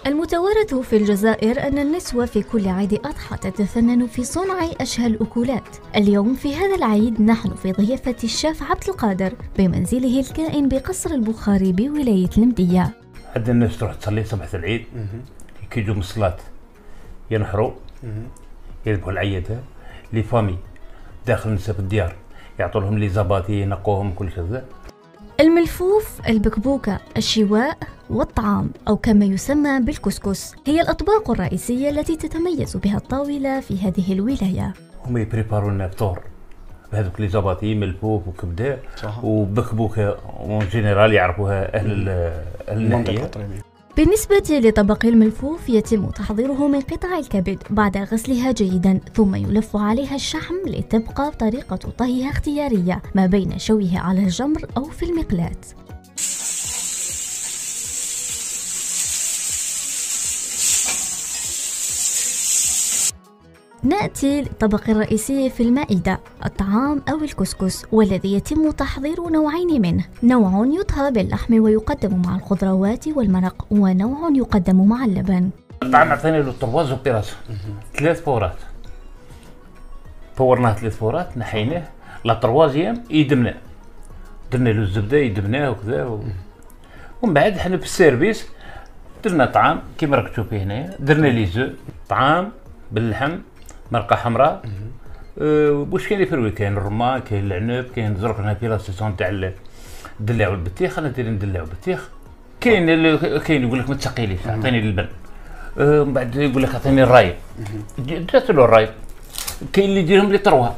المتوارث في الجزائر أن النسوة في كل عيد أضحى تتفنن في صنع أشهى الأكلات. اليوم في هذا العيد نحن في ضيافة الشيف عبد القادر بمنزله الكائن بقصر البخاري بولاية المدية. عندنا الناس تروح تصلي صباح العيد، كي يجوا من الصلاة ينحروا يذبحوا العيادة لي فامي داخل نساء الديار، يعطوا لهم لي زباطي ينقوهم كل كذا. الملفوف، البكبوكة، الشواء والطعام أو كما يسمى بالكسكس هي الأطباق الرئيسية التي تتميز بها الطاولة في هذه الولاية. هم يبريباروا لنا فطور بهذوك لي زباطي ملفوف وكبدة وبكبوكة اون جينيرال يعرفوها أهل الناحية. بالنسبة لطبق الملفوف يتم تحضيره من قطع الكبد بعد غسلها جيدا، ثم يلف عليها الشحم لتبقى طريقة طهيها اختيارية ما بين شويه على الجمر أو في المقلاة. نأتي للطبق الرئيسي في المائدة، الطعام أو الكسكس، والذي يتم تحضير نوعين منه، نوع يطهى باللحم ويقدم مع الخضروات والمرق، ونوع يقدم مع اللبن. الطعام عطينا له طرواز وبيراسو 3 فورات، فورناه 3 فورات نحيناه، لا طروازيام يدمناه، درنا له الزبدة يدمناه وكذا ومن بعد حنا في السيرفيس درنا طعام كيما راك تشوف هنايا، درنا لي زو طعام باللحم مرقه حمراء. واش كاين يفروي؟ كاين الرمان، كاين العنب، كاين زرق هنا بيراسيسيون تاع الدلاع والبطيخ، انا دايرين ندلع والبطيخ. كاين يقول لك ما تثقيليش اعطيني اللبن، من بعد يقول لك اعطيني الرايب، درت له الرايب. كاين اللي يديرهم لي طروه.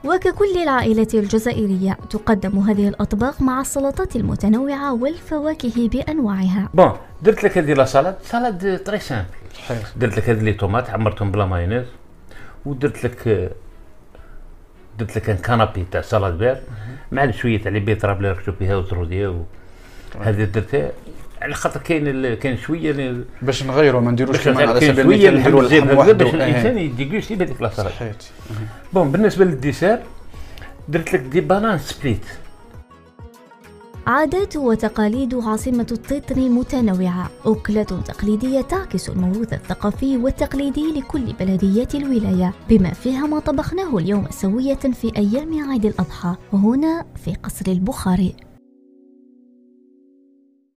وككل العائلة الجزائرية تقدم هذه الأطباق مع السلطات المتنوعة والفواكه بأنواعها. بون درت لك هذه لا سالاد طري سامبل. درت لك هذه لي طوماط عمرتهم بلا مايونيز، ودرت لك ان كانابي تاع سالاد بير مع شويه تاع لي بيطراب اللي راك تشوف فيها وزروديه هذه درتها على خاطر كاين شويه باش نغيروا ما نديروش كما على سبيل المثال نديروا اللحم وحده باش الانسان يديغوستي بهذيك لا سالاد. بون بالنسبه للديسير درت لك دي بانان سبليت. عادات وتقاليد عاصمة التتر متنوعة، أكلة تقليدية تعكس الموروث الثقافي والتقليدي لكل بلديات الولاية، بما فيها ما طبخناه اليوم سوية في أيام عيد الأضحى هنا في قصر البخاري.